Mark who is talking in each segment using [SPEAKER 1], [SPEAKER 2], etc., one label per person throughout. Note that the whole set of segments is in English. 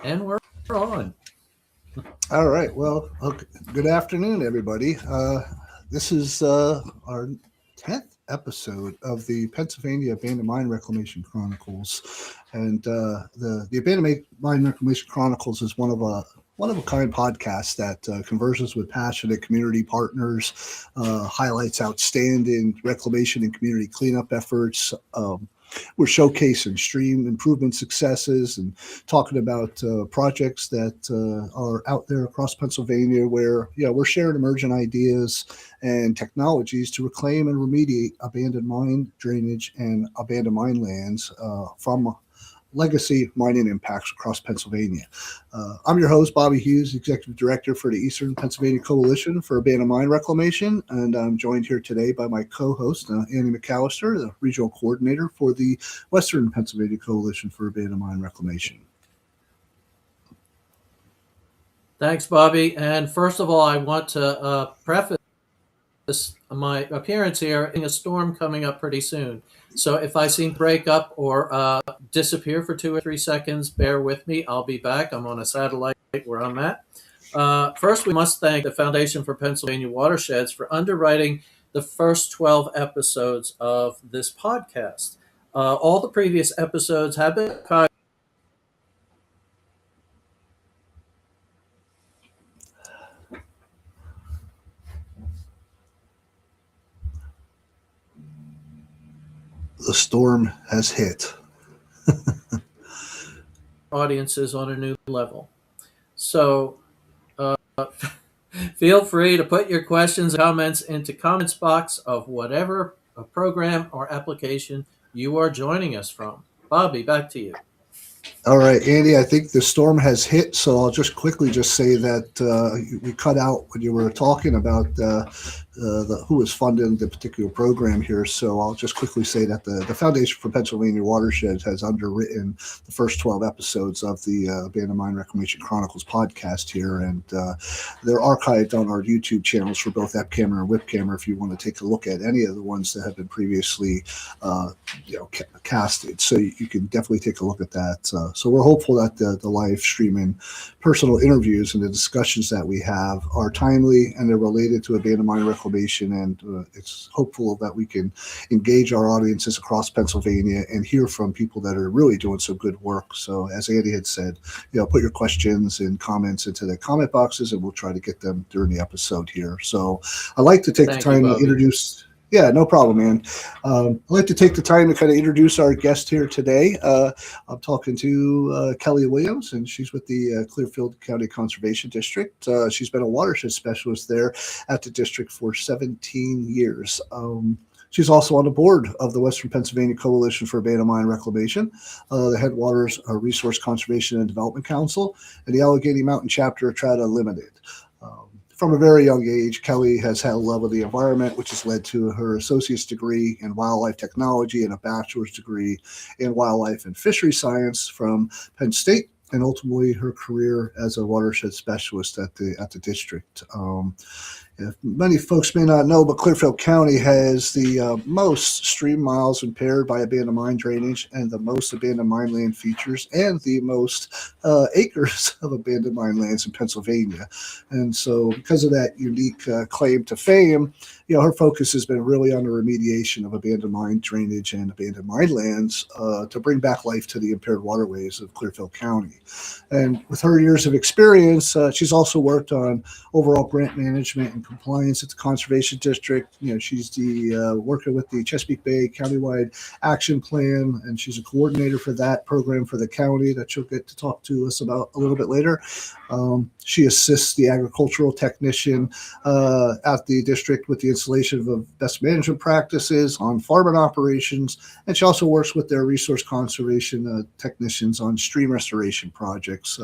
[SPEAKER 1] And we're on.
[SPEAKER 2] All right. Well, okay. Good afternoon, everybody. This is our 10th episode of the Pennsylvania Abandoned Mine Reclamation Chronicles, and the Abandoned Mine Reclamation Chronicles is one of a kind podcast that converses with passionate community partners, highlights outstanding reclamation and community cleanup efforts. We're showcasing stream improvement successes and talking about projects that are out there across Pennsylvania where we're sharing emergent ideas and technologies to reclaim and remediate abandoned mine drainage and abandoned mine lands from legacy mining impacts across Pennsylvania. I'm your host, Bobby Hughes, Executive Director for the Eastern Pennsylvania Coalition for Abandoned Mine Reclamation, and I'm joined here today by my co-host, Andy McAllister, the Regional Coordinator for the Western Pennsylvania Coalition for Abandoned Mine Reclamation.
[SPEAKER 1] Thanks, Bobby. And first of all, I want to preface my appearance here in a storm coming up pretty soon. So if I seem to break up or disappear for 2 or 3 seconds, bear with me. I'll be back. I'm on a satellite where I'm at. First, we must thank the Foundation for Pennsylvania Watersheds for underwriting the first 12 episodes of this podcast. All the previous episodes have been
[SPEAKER 2] The storm has hit.
[SPEAKER 1] audiences on a new level. So feel free to put your questions and comments into comments box of whatever program or application you are joining us from. Bobby, back to you.
[SPEAKER 2] All right, Andy, I think the storm has hit, so I'll just quickly just say that we cut out when you were talking about who was funding the particular program here. So I'll just quickly say that the Foundation for Pennsylvania Watersheds has underwritten the first 12 episodes of the Abandoned Mine Reclamation Chronicles podcast here, and they're archived on our YouTube channels for both Epcamera and Whipcamera if you want to take a look at any of the ones that have been previously casted. So you can definitely take a look at that. So we're hopeful that the live streaming personal interviews and the discussions that we have are timely and they're related to abandoned mine reclamation. And it's hopeful that we can engage our audiences across Pennsylvania and hear from people that are really doing some good work. So as Andy had said, put your questions and comments into the comment boxes and we'll try to get them during the episode here. So I'd like to take the
[SPEAKER 1] Thank you,
[SPEAKER 2] time to
[SPEAKER 1] Bobby.
[SPEAKER 2] introduce. Yeah, no problem, man. I'd like to take the time to kind of introduce our guest here today. I'm talking to Kelly Williams, and she's with the Clearfield County Conservation District. She's been a watershed specialist there at the district for 17 years. She's also on the board of the Western Pennsylvania Coalition for Abandoned Mine Reclamation, the Headwaters Resource Conservation and Development Council, and the Allegheny Mountain Chapter of Trata Limited. From a very young age, Kelly has had a love of the environment, which has led to her associate's degree in wildlife technology and a bachelor's degree in wildlife and fishery science from Penn State, and ultimately her career as a watershed specialist at the district. Many folks may not know, but Clearfield County has the most stream miles impaired by abandoned mine drainage and the most abandoned mine land features and the most acres of abandoned mine lands in Pennsylvania. And so because of that unique claim to fame, her focus has been really on the remediation of abandoned mine drainage and abandoned mine lands to bring back life to the impaired waterways of Clearfield County. And with her years of experience, she's also worked on overall grant management and compliance at the Conservation District. She's the working with the Chesapeake Bay Countywide Action Plan, and she's a coordinator for that program for the county that she'll get to talk to us about a little bit later. She assists the agricultural technician at the district with the installation of best management practices on farming operations, and she also works with their resource conservation technicians on stream restoration projects.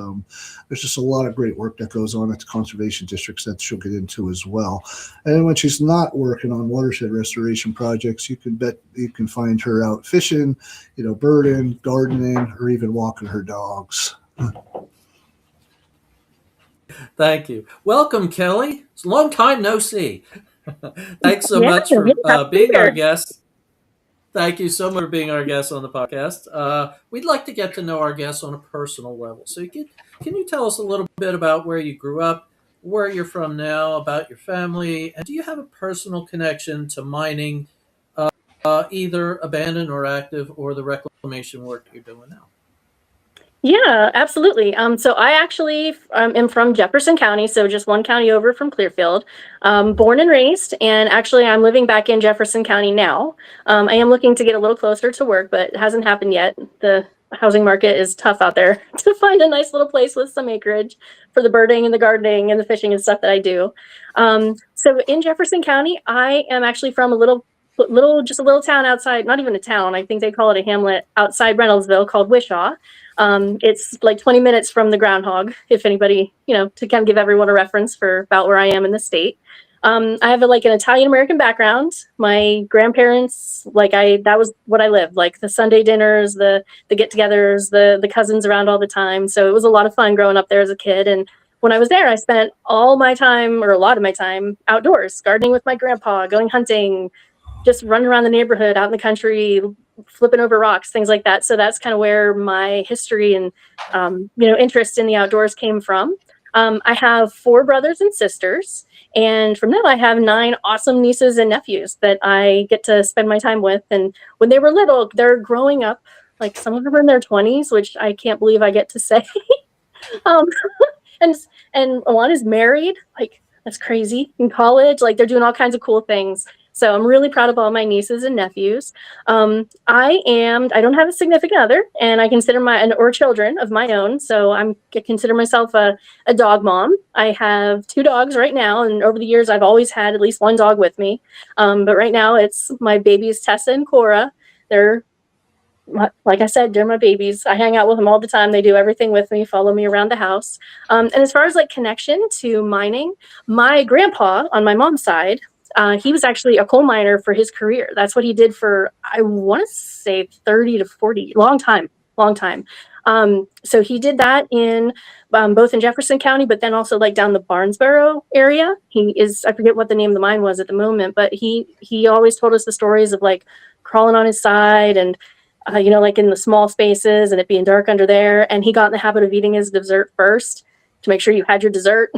[SPEAKER 2] There's just a lot of great work that goes on at the conservation districts that she'll get into as well. And then when she's not working on watershed restoration projects, you can bet you can find her out fishing, birding, gardening, or even walking her dogs.
[SPEAKER 1] Thank you. Welcome, Kelly. It's a long time no see. Thanks so
[SPEAKER 3] Yeah,
[SPEAKER 1] much for
[SPEAKER 3] happy
[SPEAKER 1] being our
[SPEAKER 3] here.
[SPEAKER 1] guest. Thank you so much for being our guest on the podcast. We'd like to get to know our guests on a personal level. So, can you tell us a little bit about where you grew up, where you're from now, about your family, and do you have a personal connection to mining, either abandoned or active, or the reclamation work you're doing now?
[SPEAKER 3] Yeah, absolutely. So I actually am from Jefferson County, so just one county over from Clearfield. Born and raised, and actually I'm living back in Jefferson County now. I am looking to get a little closer to work, but it hasn't happened yet. The housing market is tough out there to find a nice little place with some acreage for the birding and the gardening and the fishing and stuff that I do. So in Jefferson County, I am actually from a just a little town outside, not even a town. I think they call it a hamlet outside Reynoldsville called Wishaw. It's like 20 minutes from the groundhog, if anybody, to kind of give everyone a reference for about where I am in the state. I have like an Italian American background. My grandparents, that was what I lived, like the Sunday dinners, the get-togethers, the cousins around all the time. So it was a lot of fun growing up there as a kid. And when I was there, I spent all my time, or a lot of my time, outdoors, gardening with my grandpa, going hunting, just running around the neighborhood, out in the country, flipping over rocks, things like that. So that's kind of where my history and interest in the outdoors came from. I have 4 brothers and sisters, and from that I have 9 awesome nieces and nephews that I get to spend my time with. And when they were little, they're growing up. Like some of them are in their 20s, which I can't believe I get to say. um, and and Alana's married. Like that's crazy. In college, like they're doing all kinds of cool things. So I'm really proud of all my nieces and nephews. I don't have a significant other, and I consider or children of my own. So I consider myself a dog mom. I have 2 dogs right now, and over the years I've always had at least one dog with me. But right now it's my babies, Tessa and Cora. They're, like I said, they're my babies. I hang out with them all the time. They do everything with me, follow me around the house. And as far as like connection to mining, my grandpa on my mom's side, he was actually a coal miner for his career. That's what he did for, I want to say 30 to 40, long time. So he did that in both in Jefferson County, but then also like down the Barnesboro area. I forget what the name of the mine was at the moment, but he always told us the stories of like crawling on his side and like in the small spaces and it being dark under there. And he got in the habit of eating his dessert first to make sure you had your dessert,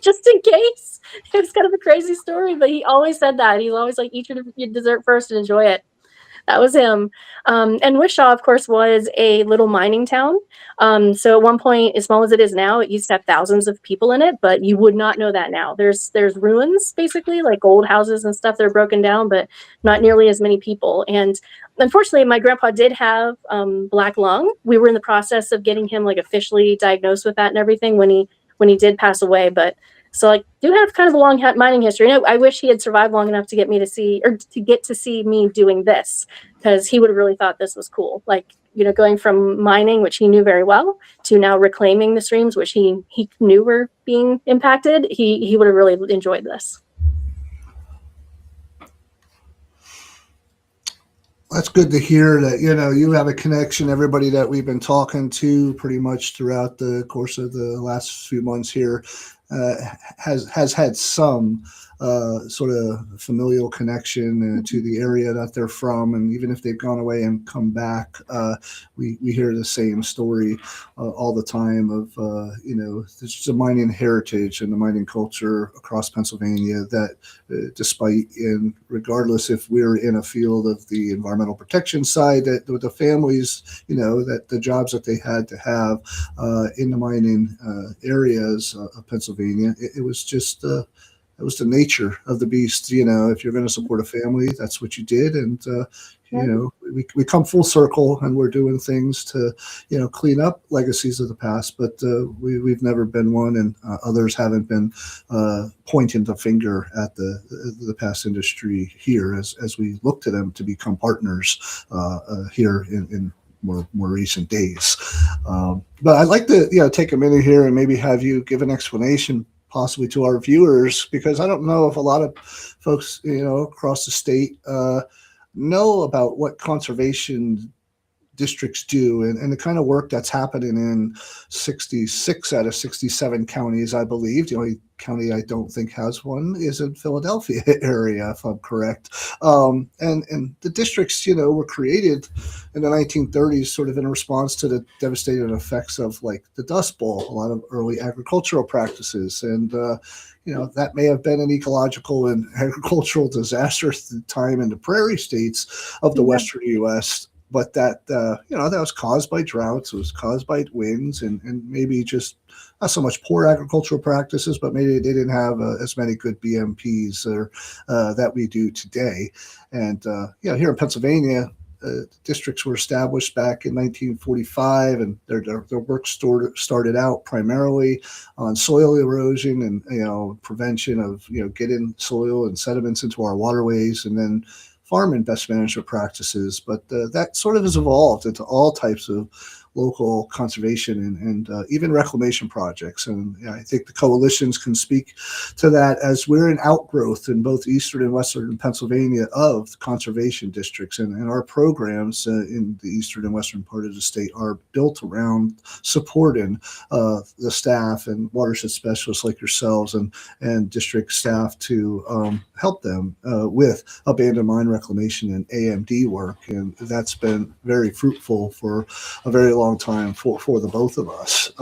[SPEAKER 3] just in case. It was kind of a crazy story, but he always said that. He's always like, eat your dessert first and enjoy it. That was him. And Wishaw, of course, was a little mining town. So at one point, as small as it is now, it used to have thousands of people in it, but you would not know that now. There's ruins, basically, like old houses and stuff that are broken down, but not nearly as many people. And unfortunately, my grandpa did have black lung. We were in the process of getting him like officially diagnosed with that and everything when he did pass away. But so I do have kind of a long mining history. And I wish he had survived long enough to get to see me doing this, because he would have really thought this was cool. Like, going from mining, which he knew very well, to now reclaiming the streams, which he knew were being impacted. He would have really enjoyed this.
[SPEAKER 2] That's good to hear that, you have a connection. Everybody that we've been talking to pretty much throughout the course of the last few months here has had some sort of familial connection to the area that they're from. And even if they've gone away and come back, we hear the same story all the time of, there's just a mining heritage and the mining culture across Pennsylvania that despite, and regardless if we're in a field of the environmental protection side, that the families, that the jobs that they had to have in the mining areas of Pennsylvania, it was just it was the nature of the beast. If you're going to support a family, that's what you did. And we come full circle, and we're doing things to clean up legacies of the past. But we've never been one, and others haven't been pointing the finger at the past industry here as we look to them to become partners here in more recent days. But I'd like to take a minute here and maybe have you give an explanation possibly to our viewers, because I don't know if a lot of folks across the state know about what conservation districts do, and the kind of work that's happening in 66 out of 67 counties, I believe. The only county I don't think has one is in Philadelphia area, if I'm correct. And the districts, were created in the 1930s, sort of in response to the devastating effects of like the Dust Bowl, a lot of early agricultural practices, and that may have been an ecological and agricultural disaster at the time in the prairie states of the Western U.S. But that that was caused by droughts, it was caused by winds, and maybe just not so much poor agricultural practices, but maybe they didn't have as many good BMPs that we do today. And here in Pennsylvania, districts were established back in 1945, and their work started out primarily on soil erosion and prevention of getting soil and sediments into our waterways, and then farm and best management practices. But that sort of has evolved into all types of local conservation and even reclamation projects. And I think the coalitions can speak to that, as we're an outgrowth in both eastern and western Pennsylvania of conservation districts. And our programs in the eastern and western part of the state are built around supporting the staff and watershed specialists like yourselves and district staff to help them with abandoned mine reclamation and AMD work. And that's been very fruitful for a very long time for the both of us.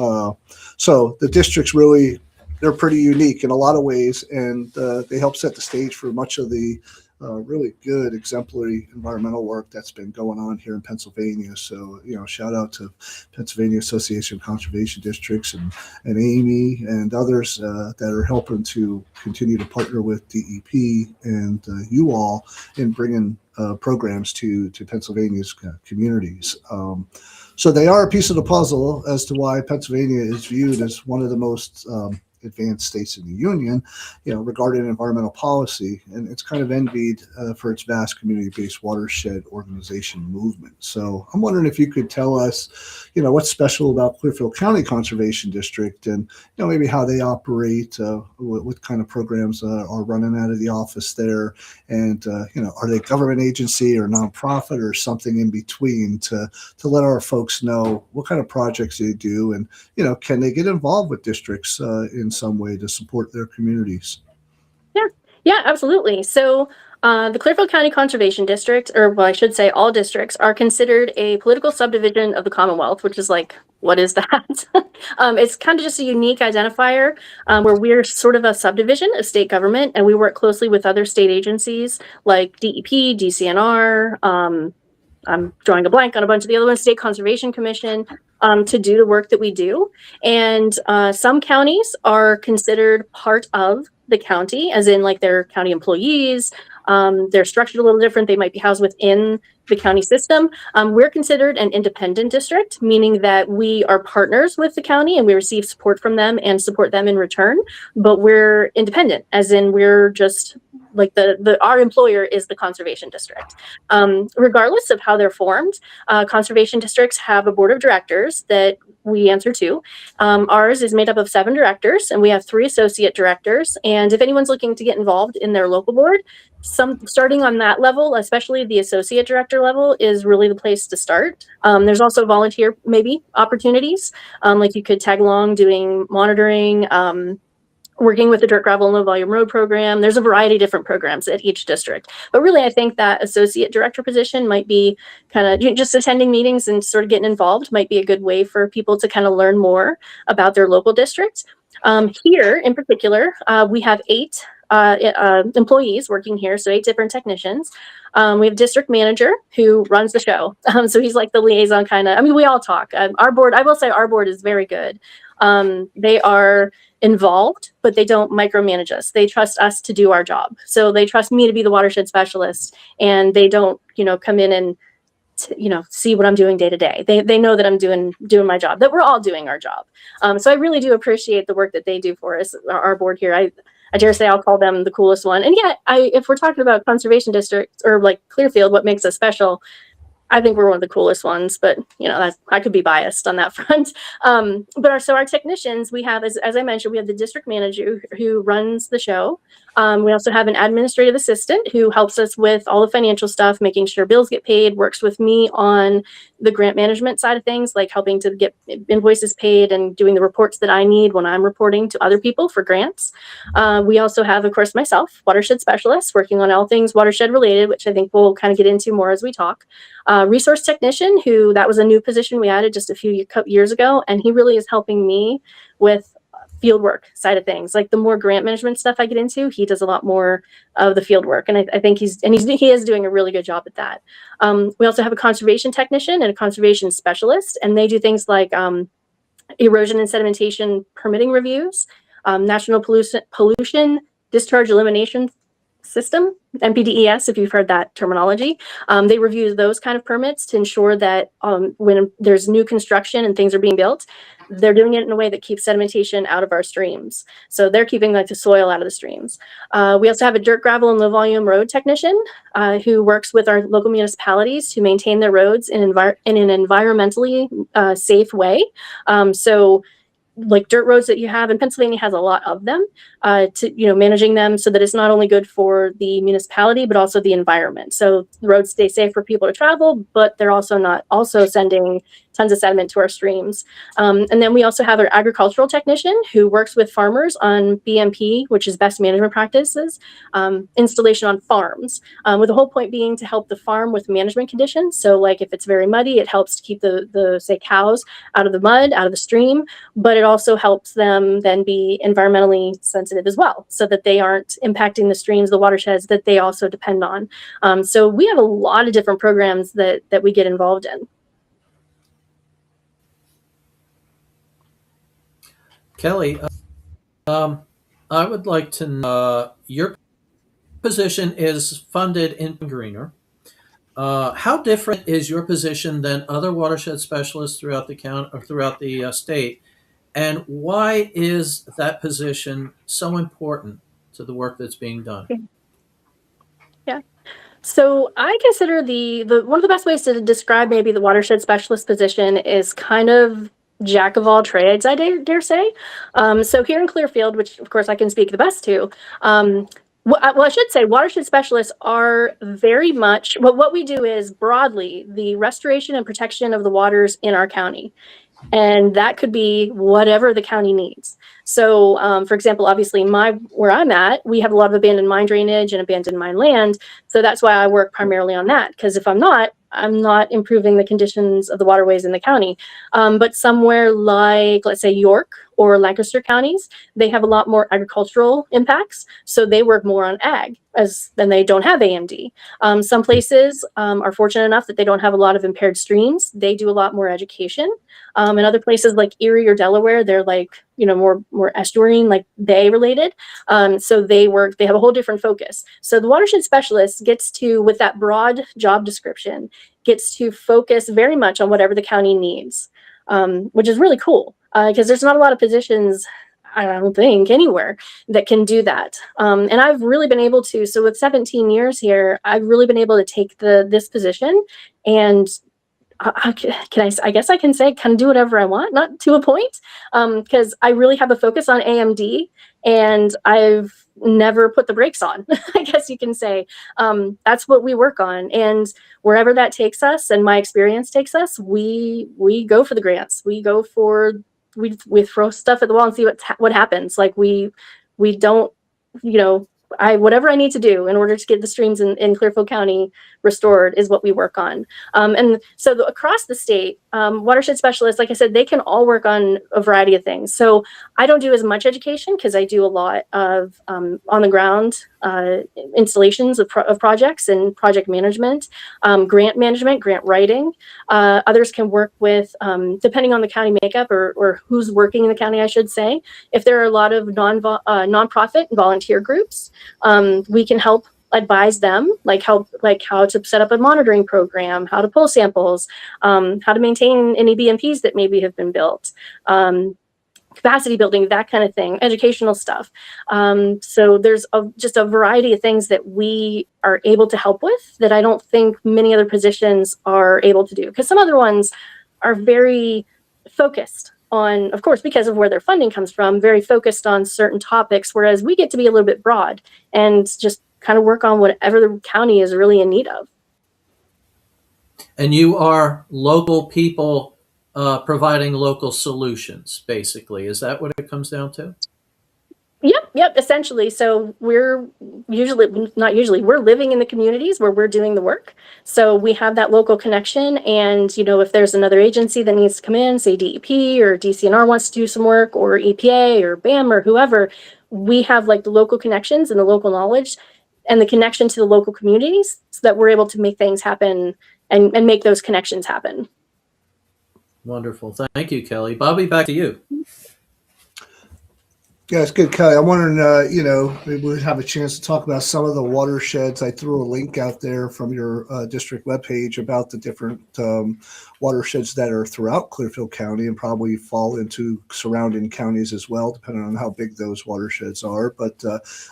[SPEAKER 2] So the districts really, they're pretty unique in a lot of ways, and they help set the stage for much of the really good exemplary environmental work that's been going on here in Pennsylvania. So, shout out to Pennsylvania Association of Conservation Districts and Amy and others that are helping to continue to partner with DEP and you all in bringing programs to Pennsylvania's communities. So they are a piece of the puzzle as to why Pennsylvania is viewed as one of the most advanced states in the union, regarding environmental policy, and it's kind of envied for its vast community-based watershed organization movement. So I'm wondering if you could tell us, what's special about Clearfield County Conservation District, and maybe how they operate, what kind of programs are running out of the office there, and are they government agency or nonprofit or something in between, to let our folks know what kind of projects they do, and can they get involved with districts in some way to support their communities?
[SPEAKER 3] Yeah, absolutely. So the Clearfield County Conservation District, or well, I should say all districts, are considered a political subdivision of the Commonwealth, which is like, what is that? It's kind of just a unique identifier where we're sort of a subdivision of state government, and we work closely with other state agencies like DEP, DCNR, I'm drawing a blank on a bunch of the other ones, State Conservation Commission, to do the work that we do. And some counties are considered part of the county, as in like they're county employees. They're structured a little different. They might be housed within the county system. We're considered an independent district, meaning that we are partners with the county and we receive support from them and support them in return, but we're independent, as in we're just like our employer is the conservation district. Regardless of how they're formed, conservation districts have a board of directors that we answer to. Ours is made up of 7 directors, and we have 3 associate directors. And if anyone's looking to get involved in their local board, starting on that level, especially the associate director level, is really the place to start. There's also volunteer maybe opportunities, like you could tag along doing monitoring, working with the dirt, gravel, and low volume road program. There's a variety of different programs at each district. But really, I think that associate director position might be kind of just attending meetings and sort of getting involved might be a good way for people to kind of learn more about their local districts. Here in particular, we have 8 employees working here, so 8 different technicians. We have a district manager who runs the show. So he's like the liaison kind of, we all talk. Our board, I will say our board is very good. They are involved, but they don't micromanage us. They trust us to do our job. So they trust me to be the watershed specialist, and they don't, come in and, see what I'm doing day to day. They know that I'm doing my job, that we're all doing our job. So I really do appreciate the work that they do for us. Our board here, I dare say I'll call them the coolest one. And yet, if we're talking about conservation districts or like Clearfield, what makes us special, I think we're one of the coolest ones, but I could be biased on that front. But our technicians, we have, as I mentioned, we have the district manager who runs the show. We also have an administrative assistant who helps us with all the financial stuff, making sure bills get paid, works with me on the grant management side of things, like helping to get invoices paid and doing the reports that I need when I'm reporting to other people for grants. We also have, of course, myself, watershed specialist, working on all things watershed related, which I think we'll kind of get into more as we talk. Resource technician, who that was a new position we added just a few years ago, and he really is helping me with field work side of things. Like the more grant management stuff I get into, he does a lot more of the field work, and I think he is doing a really good job at that. We also have a conservation technician and a conservation specialist, and they do things like erosion and sedimentation permitting reviews, national pollution discharge elimination system, NPDES, if you've heard that terminology. They review those kind of permits to ensure that when there's new construction and things are being built, they're doing it in a way that keeps sedimentation out of our streams. So they're keeping like the soil out of the streams. We also have a dirt, gravel, and low volume road technician who works with our local municipalities to maintain their roads in an environmentally safe way. So like dirt roads that you have, and Pennsylvania has a lot of them, to managing them so that it's not only good for the municipality but also the environment. So the roads stay safe for people to travel, but they're also not sending tons of sediment to our streams. And then we also have our agricultural technician who works with farmers on BMP, which is best management practices, installation on farms, with the whole point being to help the farm with management conditions. So like if it's very muddy, it helps to keep the say cows out of the mud, out of the stream, but it also helps them then be environmentally sensitive as well, so that they aren't impacting the streams, the watersheds that they also depend on. So we have a lot of different programs that we get involved in.
[SPEAKER 1] Kelly, I would like to know, your position is funded in Greener. How different is your position than other watershed specialists throughout the county or throughout the state? And why is that position so important to the work that's being done?
[SPEAKER 3] Yeah. So I consider the one of the best ways to describe maybe the watershed specialist position is kind of jack of all trades, I dare say. So here in Clearfield, which of course I can speak the best to, well, I should say watershed specialists are very much, what we do is broadly the restoration and protection of the waters in our county. And that could be whatever the county needs. So, for example, obviously where I'm at, we have a lot of abandoned mine drainage and abandoned mine land. So that's why I work primarily on that. Because if I'm not improving the conditions of the waterways in the county. But somewhere like, let's say York or Lancaster counties, they have a lot more agricultural impacts. So they work more on ag then they don't have AMD. Some places are fortunate enough that they don't have a lot of impaired streams. They do a lot more education. And other places like Erie or Delaware, they're like, more estuarine, like bay related. So they have a whole different focus. So the watershed specialist gets to, with that broad job description, gets to focus very much on whatever the county needs, which is really cool because there's not a lot of positions, I don't think, anywhere that can do that. And I've really been able to, so with 17 years here, I've really been able to take this position and I guess I can say kind of do whatever I want, not to a point, because I really have a focus on AMD and I've never put the brakes on, I guess you can say. That's what we work on. And wherever that takes us and my experience takes us, we go for the grants. We throw stuff at the wall and see what happens. Like we don't, whatever I need to do in order to get the streams in Clearfield County restored is what we work on. And so across the state, watershed specialists, like I said, they can all work on a variety of things. So I don't do as much education because I do a lot of on the ground installations of projects and project management, grant management, grant writing. Others can work with, depending on the county makeup or who's working in the county, I should say. If there are a lot of nonprofit and volunteer groups, we can help advise them, like how to set up a monitoring program, how to pull samples, how to maintain any BMPs that maybe have been built, capacity building, that kind of thing, educational stuff. So there's just a variety of things that we are able to help with that I don't think many other positions are able to do, because some other ones are very focused on, of course, because of where their funding comes from, very focused on certain topics, whereas we get to be a little bit broad and just kind of work on whatever the county is really in need of.
[SPEAKER 1] And you are local people providing local solutions, basically. Is that what it comes down to?
[SPEAKER 3] Yep, essentially. So we're not usually, we're living in the communities where we're doing the work. So we have that local connection. And, if there's another agency that needs to come in, say DEP or DCNR wants to do some work, or EPA or BAM or whoever, we have like the local connections and the local knowledge and the connection to the local communities so that we're able to make things happen and make those connections happen.
[SPEAKER 1] Wonderful. Thank you, Kelly. Bobby, back to you.
[SPEAKER 2] Yeah, it's good, Kelly. I'm wondering, maybe we'll have a chance to talk about some of the watersheds. I threw a link out there from your district webpage about the different watersheds that are throughout Clearfield County and probably fall into surrounding counties as well, depending on how big those watersheds are. But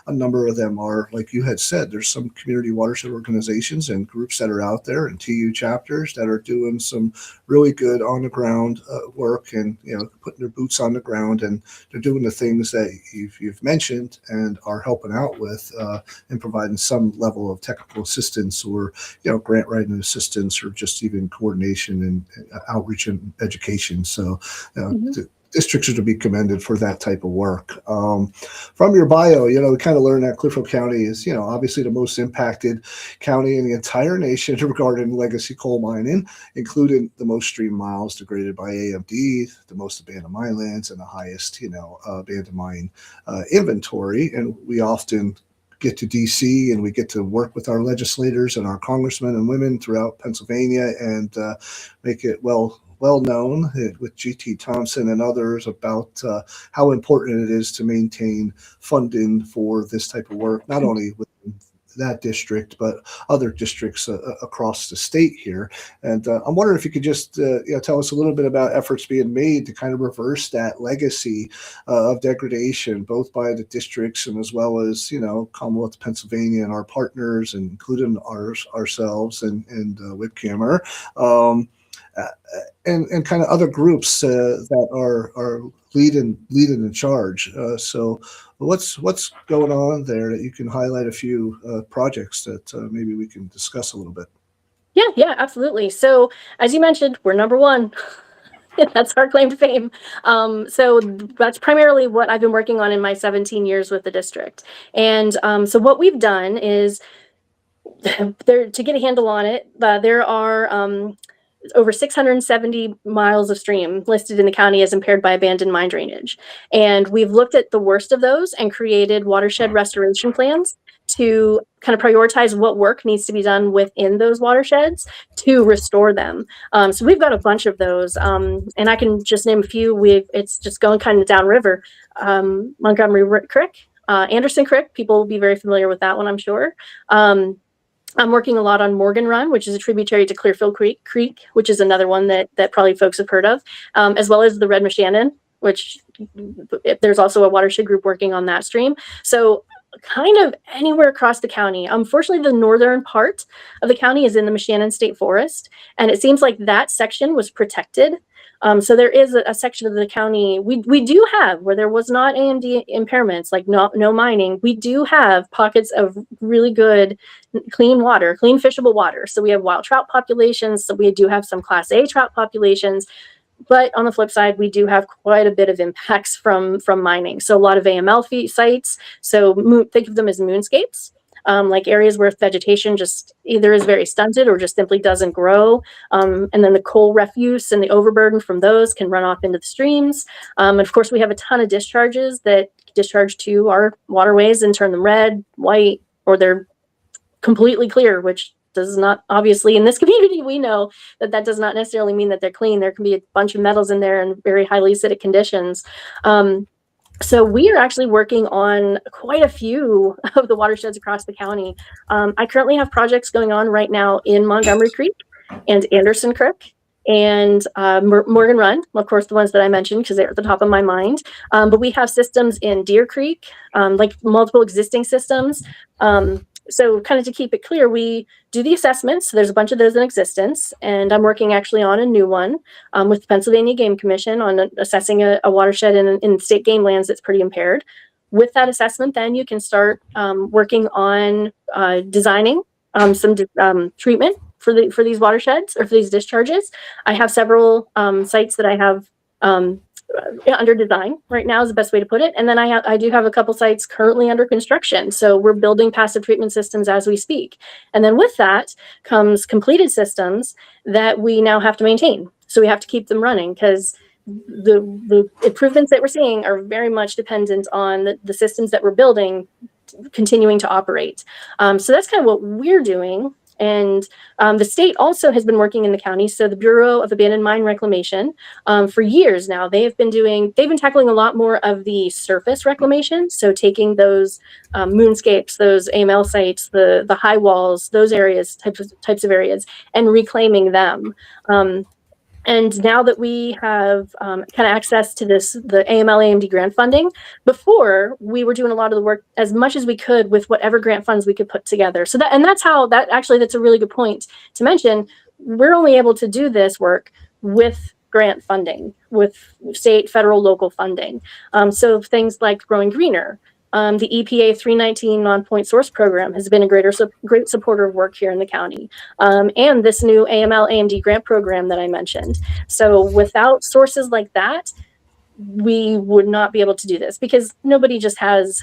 [SPEAKER 2] a number of them are, like you had said, there's some community watershed organizations and groups that are out there and TU chapters that are doing some really good on the ground work and, putting their boots on the ground, and they're doing the things that you've mentioned and are helping out with and providing some level of technical assistance or grant writing assistance or just even coordination and outreach and education. So the districts are to be commended for that type of work. From your bio, we kind of learned that Clearfield County is obviously the most impacted county in the entire nation regarding legacy coal mining, including the most stream miles degraded by AMD, the most abandoned mine lands, and the highest abandoned mine inventory. And we often get to DC and we get to work with our legislators and our congressmen and women throughout Pennsylvania and make it well known with GT Thompson and others about how important it is to maintain funding for this type of work, not only within that district, but other districts across the state here. And I'm wondering if you could just tell us a little bit about efforts being made to kind of reverse that legacy of degradation, both by the districts and as well as, Commonwealth of Pennsylvania and our partners, and including ourselves and Whipcammer. And kind of other groups that are leading in charge. So what's going on there that you can highlight a few projects that maybe we can discuss a little bit?
[SPEAKER 3] Yeah, absolutely. So as you mentioned, we're number one. That's our claim to fame. So that's primarily what I've been working on in my 17 years with the district. And so what we've done is to get a handle on it, there are over 670 miles of stream listed in the county as impaired by abandoned mine drainage. And we've looked at the worst of those and created watershed restoration plans to kind of prioritize what work needs to be done within those watersheds to restore them. So we've got a bunch of those, and I can just name a few. It's just going kind of downriver. Montgomery Creek, Anderson Creek, people will be very familiar with that one, I'm sure. I'm working a lot on Morgan Run, which is a tributary to Clearfield Creek, which is another one that probably folks have heard of, as well as the Red Moshannon, which there's also a watershed group working on that stream. So kind of anywhere across the county. Unfortunately, the northern part of the county is in the Moshannon State Forest, and it seems like that section was protected. So there is a section of the county we do have where there was not AMD impairments, like no mining. We do have pockets of really good, clean water, clean fishable water. So we have wild trout populations. So we do have some Class A trout populations. But on the flip side, we do have quite a bit of impacts from mining. So a lot of AML sites. So think of them as moonscapes. Like areas where vegetation just either is very stunted or just simply doesn't grow. And then the coal refuse and the overburden from those can run off into the streams. And of course, we have a ton of discharges that discharge to our waterways and turn them red, white, or they're completely clear, which does not, obviously in this community, we know that does not necessarily mean that they're clean. There can be a bunch of metals in there in very highly acidic conditions. So we are actually working on quite a few of the watersheds across the county. I currently have projects going on right now in Montgomery Creek and Anderson Creek and Morgan Run, of course, the ones that I mentioned because they're at the top of my mind. But we have systems in Deer Creek, like multiple existing systems. So kind of to keep it clear, we do the assessments. So there's a bunch of those in existence, and I'm working actually on a new one with the Pennsylvania Game Commission on assessing a watershed in state game lands that's pretty impaired. With that assessment, then you can start working on designing some treatment for these watersheds or for these discharges. I have several sites that I have under design right now is the best way to put it. And then I do have a couple sites currently under construction. So we're building passive treatment systems as we speak. And then with that comes completed systems that we now have to maintain. So we have to keep them running because the improvements that we're seeing are very much dependent on the systems that we're building continuing to operate. So that's kind of what we're doing. And the state also has been working in the county. So the Bureau of Abandoned Mine Reclamation, for years now, they've been tackling a lot more of the surface reclamation. So taking those moonscapes, those AML sites, the high walls, those areas, types of areas, and reclaiming them. And now that we have kind of access to the AML AMD grant funding, before we were doing a lot of the work as much as we could with whatever grant funds we could put together. So that's a really good point to mention. We're only able to do this work with grant funding, with state, federal, local funding. So things like Growing Greener. The EPA 319 non-point source program has been a great supporter of work here in the county. And this new AML AMD grant program that I mentioned. So without sources like that, we would not be able to do this because nobody just has,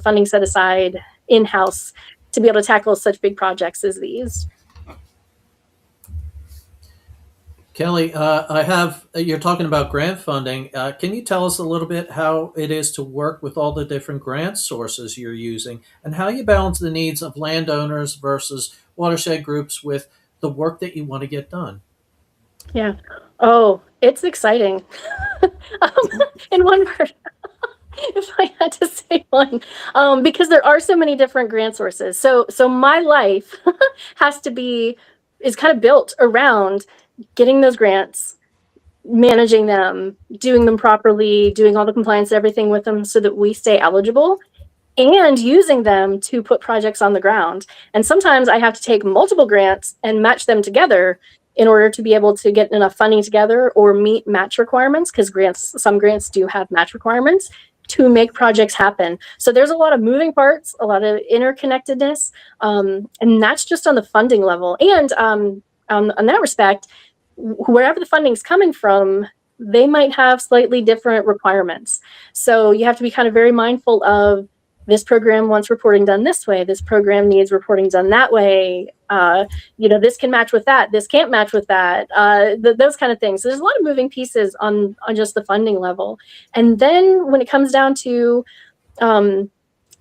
[SPEAKER 3] funding set aside in-house to be able to tackle such big projects as these.
[SPEAKER 1] Kelly, you're talking about grant funding. Can you tell us a little bit how it is to work with all the different grant sources you're using and how you balance the needs of landowners versus watershed groups with the work that you want to get done?
[SPEAKER 3] Yeah. Oh, it's exciting. In one word, if I had to say one, because there are so many different grant sources. So my life is kind of built around getting those grants, managing them, doing them properly, doing all the compliance, everything with them so that we stay eligible, and using them to put projects on the ground. And sometimes I have to take multiple grants and match them together in order to be able to get enough funding together or meet match requirements, because some grants do have match requirements to make projects happen. So there's a lot of moving parts, a lot of interconnectedness, and that's just on the funding level. And on that respect, wherever the funding's coming from, they might have slightly different requirements. So you have to be kind of very mindful of this program wants reporting done this way. This program needs reporting done that way. This can match with that. This can't match with that. Those kind of things. So there's a lot of moving pieces on just the funding level. And then when it comes down to in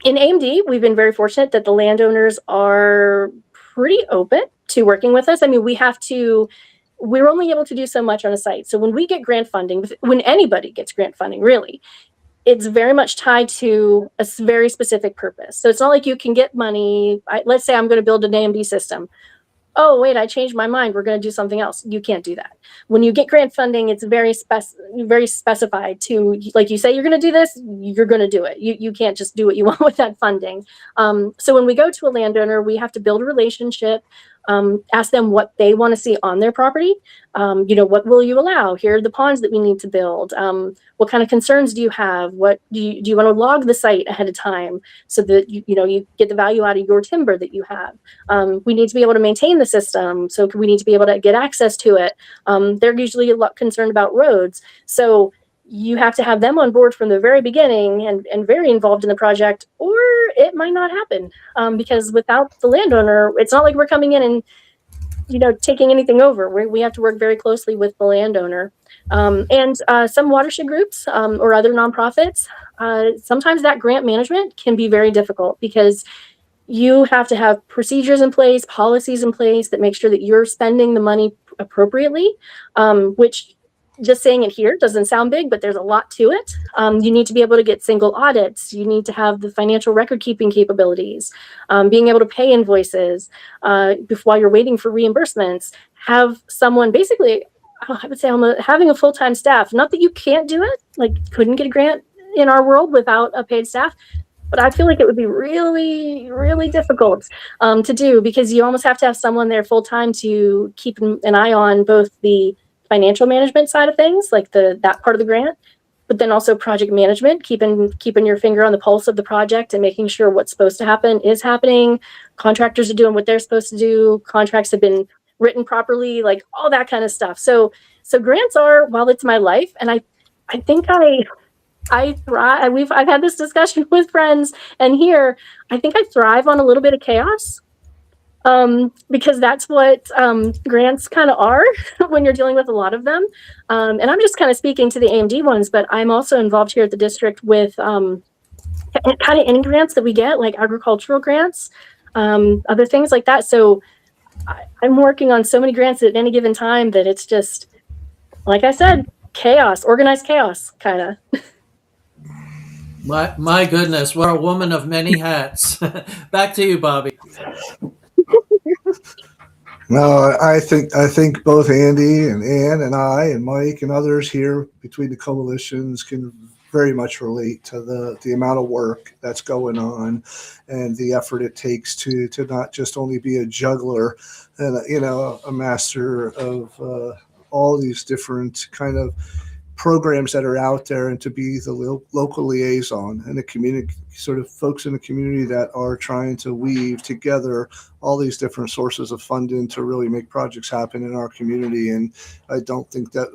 [SPEAKER 3] AMD, we've been very fortunate that the landowners are pretty open to working with us. I mean, we're only able to do so much on a site. So when we get grant funding, when anybody gets grant funding, really, it's very much tied to a very specific purpose. So it's not like you can get money. Let's say I'm going to build an AMD system. Oh, wait, I changed my mind. We're going to do something else. You can't do that. When you get grant funding, it's very specified to, like you say, you're going to do this, you're going to do it. You can't just do what you want with that funding. So when we go to a landowner, we have to build a relationship, ask them what they want to see on their property. What will you allow? Here are the ponds that we need to build. What kind of concerns do you have? What do you want to log the site ahead of time so that you get the value out of your timber that you have? We need to be able to maintain the system, so we need to be able to get access to it. They're usually a lot concerned about roads, so you have to have them on board from the very beginning and very involved in the project, or it might not happen because without the landowner, it's not like we're coming in and taking anything over. We have to work very closely with the landowner. And some watershed groups or other nonprofits, sometimes that grant management can be very difficult because you have to have procedures in place, policies in place that make sure that you're spending the money appropriately, which just saying it here doesn't sound big, but there's a lot to it. You need to be able to get single audits. You need to have the financial record keeping capabilities, being able to pay invoices while you're waiting for reimbursements. Have someone basically, I would say, having a full-time staff. Not that you can't do it, like couldn't get a grant in our world without a paid staff, but I feel like it would be really, really difficult to do, because you almost have to have someone there full time to keep an eye on both the financial management side of things, like that part of the grant, but then also project management, keeping your finger on the pulse of the project and making sure what's supposed to happen is happening. Contractors are doing what they're supposed to do. Contracts have been written properly, like all that kind of stuff. So grants are, while it's my life, and I think I thrive. I've had this discussion with friends, and here I think I thrive on a little bit of chaos, because that's what grants kind of are when you're dealing with a lot of them. And I'm just kind of speaking to the AMD ones, but I'm also involved here at the district with kind of any grants that we get, like agricultural grants, other things like that. So I'm working on so many grants at any given time that it's just, like I said, chaos, organized chaos, kind of.
[SPEAKER 1] My goodness, we're a woman of many hats. Back to you, Bobby.
[SPEAKER 2] No, I think both Andy and Ann and I and Mike and others here between the coalitions can very much relate to the amount of work that's going on and the effort it takes to not just only be a juggler and a master of all these different kind of programs that are out there, and to be the local liaison and the community, sort of folks in the community that are trying to weave together all these different sources of funding to really make projects happen in our community. And I don't think that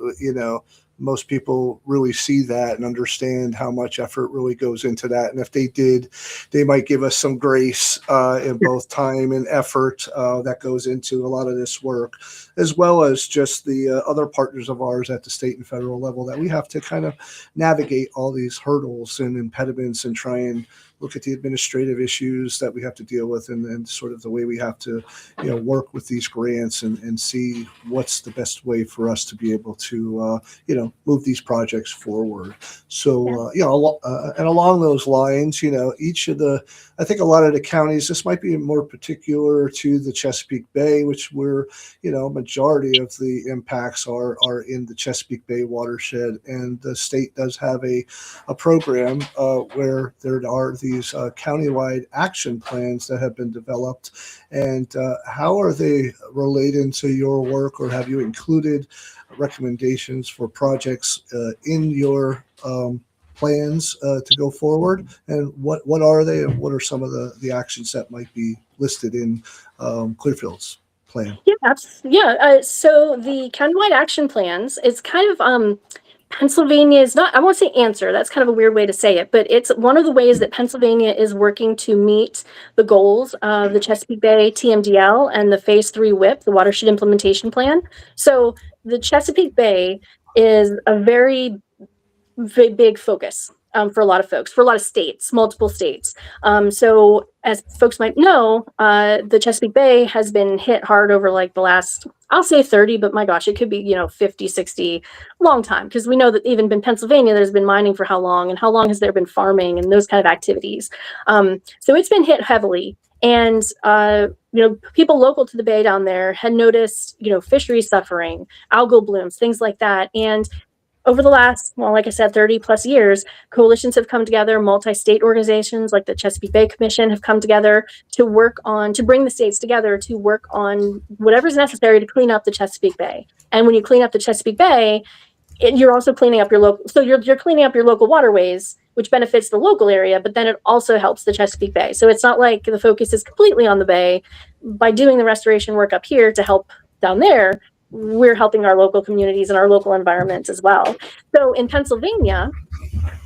[SPEAKER 2] most people really see that and understand how much effort really goes into that. And if they did, they might give us some grace in both time and effort that goes into a lot of this work, as well as just the other partners of ours at the state and federal level that we have to kind of navigate all these hurdles and impediments and try and look at the administrative issues that we have to deal with, and sort of the way we have to work with these grants and see what's the best way for us to be able to move these projects forward. So and along those lines, each of the, I think a lot of the counties, this might be more particular to the Chesapeake Bay, which we're majority of the impacts are in the Chesapeake Bay watershed, and the state does have a program where there are these countywide action plans that have been developed. And how are they related to your work, or have you included recommendations for projects in your plans to go forward? And what are they, and what are some of the actions that might be listed in Clearfield's plan?
[SPEAKER 3] So the countywide action plans, it's kind of Pennsylvania's not, I won't say answer, that's kind of a weird way to say it, but it's one of the ways that Pennsylvania is working to meet the goals of the Chesapeake Bay TMDL and the Phase 3 WIP, the Watershed Implementation Plan. So the Chesapeake Bay is a very big focus for a lot of folks, for a lot of states, multiple states. So as folks might know, the Chesapeake Bay has been hit hard over like the last, I'll say 30, but my gosh, it could be, 50, 60, long time. Because we know that even in Pennsylvania, there's been mining for how long, and how long has there been farming and those kind of activities. So it's been hit heavily. And, people local to the Bay down there had noticed, fisheries suffering, algal blooms, things like that. And over the last, like I said, 30 plus years, coalitions have come together, multi-state organizations like the Chesapeake Bay Commission have come together to bring the states together to work on whatever's necessary to clean up the Chesapeake Bay. And when you clean up the Chesapeake Bay, you're also cleaning up your local, so you're cleaning up your local waterways, which benefits the local area, but then it also helps the Chesapeake Bay. So it's not like the focus is completely on the Bay. By doing the restoration work up here to help down there, we're helping our local communities and our local environments as well. So in Pennsylvania,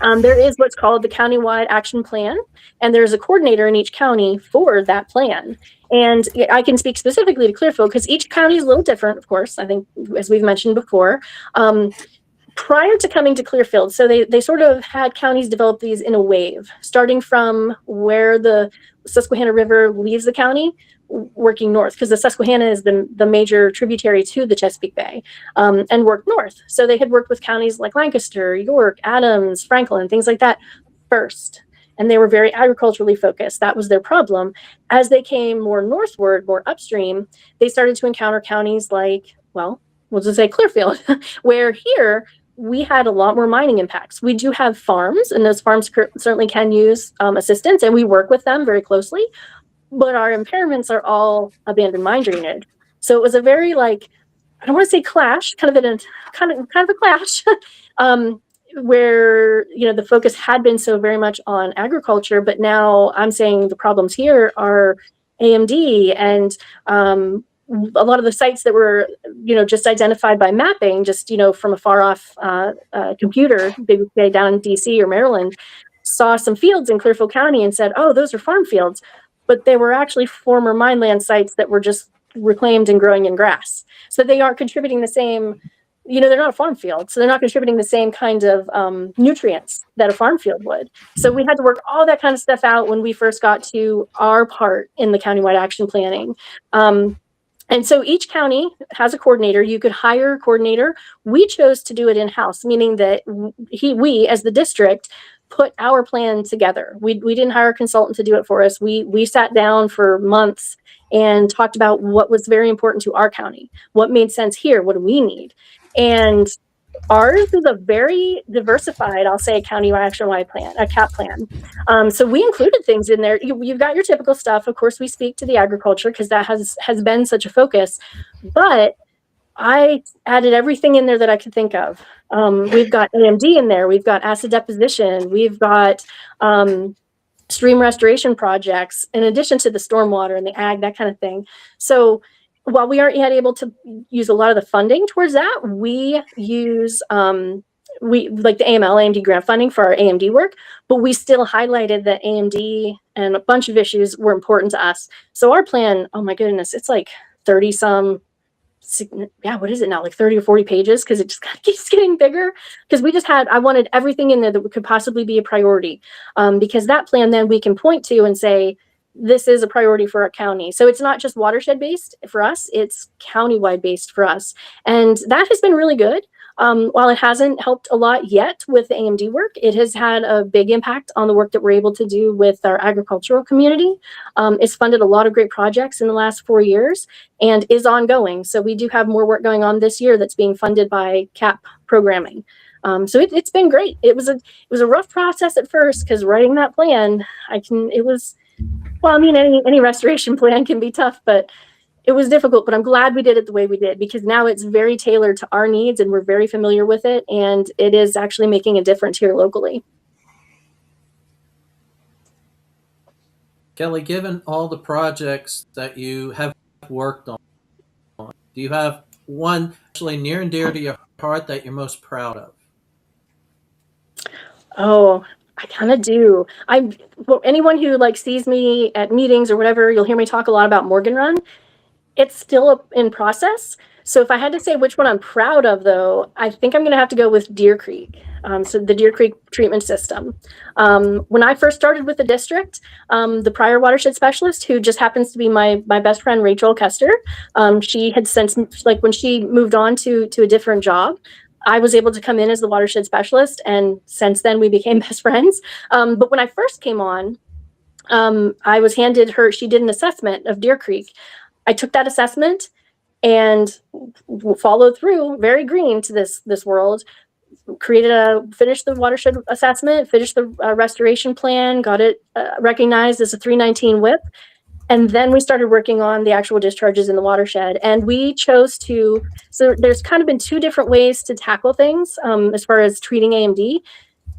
[SPEAKER 3] there is what's called the countywide action plan, and there's a coordinator in each county for that plan. And I can speak specifically to Clearfield because each county is a little different, of course, I think, as we've mentioned before. Prior to coming to Clearfield, so they sort of had counties develop these in a wave, starting from where the Susquehanna River leaves the county, working north, because the Susquehanna is the major tributary to the Chesapeake Bay, and work north. So they had worked with counties like Lancaster, York, Adams, Franklin, things like that first. And they were very agriculturally focused. That was their problem. As they came more northward, more upstream, they started to encounter counties like, well, we'll just say Clearfield, where here we had a lot more mining impacts. We do have farms, and those farms certainly can use assistance, and we work with them very closely. But our impairments are all abandoned mine drainage. So it was a very, like, I don't want to say clash, kind of a clash, where, you know, the focus had been so very much on agriculture, but now I'm saying the problems here are AMD and a lot of the sites that were, you know, just identified by mapping, just, you know, from a far off computer, maybe down in DC or Maryland, saw some fields in Clearfield County and said, oh, those are farm fields. But they were actually former mine land sites that were just reclaimed and growing in grass. So they aren't contributing the same, you know, they're not a farm field. So they're not contributing the same kind of nutrients that a farm field would. So we had to work all that kind of stuff out when we first got to our part in the countywide action planning. And so each county has a coordinator. You could hire a coordinator. We chose to do it in-house, meaning that we as the district put our plan together. We didn't hire a consultant to do it for us. We sat down for months and talked about what was very important to our county, what made sense here, what do we need. And ours is a very diversified, I'll say, county action-wide plan, a CAP plan. So we included things in there. You've got your typical stuff. Of course, we speak to the agriculture because that has been such a focus. But I added everything in there that I could think of. We've got AMD in there. We've got acid deposition. We've got stream restoration projects, in addition to the stormwater and the ag, that kind of thing. So while we aren't yet able to use a lot of the funding towards that, we use like the AMD grant funding for our AMD work, but we still highlighted that AMD and a bunch of issues were important to us. So our plan, oh my goodness, it's like 30 some, yeah, what is it now? Like 30 or 40 pages, because it just kind of keeps getting bigger. Because I wanted everything in there that could possibly be a priority. Because that plan then we can point to and say, this is a priority for our county. So it's not just watershed based for us, it's countywide based for us. And that has been really good. While it hasn't helped a lot yet with the AMD work, it has had a big impact on the work that we're able to do with our agricultural community. It's funded a lot of great projects in the last 4 years and is ongoing. So we do have more work going on this year that's being funded by CAP programming. So it's been great. It was a rough process at first, because writing that plan, any restoration plan can be tough, but it was difficult, but I'm glad we did it the way we did, because now it's very tailored to our needs and we're very familiar with it. And it is actually making a difference here locally.
[SPEAKER 1] Kelly, given all the projects that you have worked on, do you have one actually near and dear to your heart that you're most proud of?
[SPEAKER 3] Oh, I kind of do. Anyone who sees me at meetings or whatever, you'll hear me talk a lot about Morgan Run. It's still in process. So if I had to say which one I'm proud of, though, I think I'm going to have to go with Deer Creek. So the Deer Creek treatment system. When I first started with the district, the prior watershed specialist, who just happens to be my best friend, Rachel Kester, she had since, when she moved on to a different job, I was able to come in as the watershed specialist. And since then, we became best friends. But when I first came on, I was handed she did an assessment of Deer Creek. I took that assessment and followed through, very green to this world, finished the watershed assessment, finished the restoration plan, got it recognized as a 319 WIP. And then we started working on the actual discharges in the watershed. And we chose so there's kind of been two different ways to tackle things as far as treating AMD.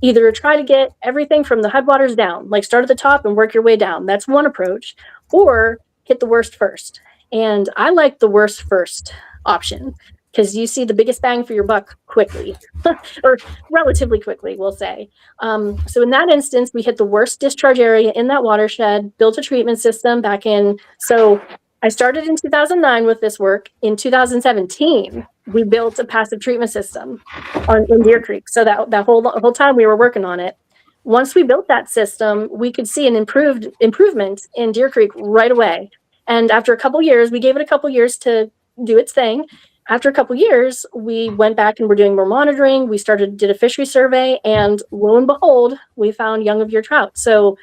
[SPEAKER 3] Either try to get everything from the headwaters down, start at the top and work your way down. That's one approach. Or hit the worst first. And I like the worst first option, because you see the biggest bang for your buck quickly, or relatively quickly, we'll say. So in that instance, we hit the worst discharge area in that watershed, built a treatment system back in. So I started in 2009 with this work. In 2017, we built a passive treatment system in Deer Creek. So that whole time we were working on it. Once we built that system, we could see an improvement in Deer Creek right away. And after a couple years, we gave it a couple years to do its thing. After a couple years, we went back and we're doing more monitoring. We did a fishery survey, and lo and behold, we found young of year trout. So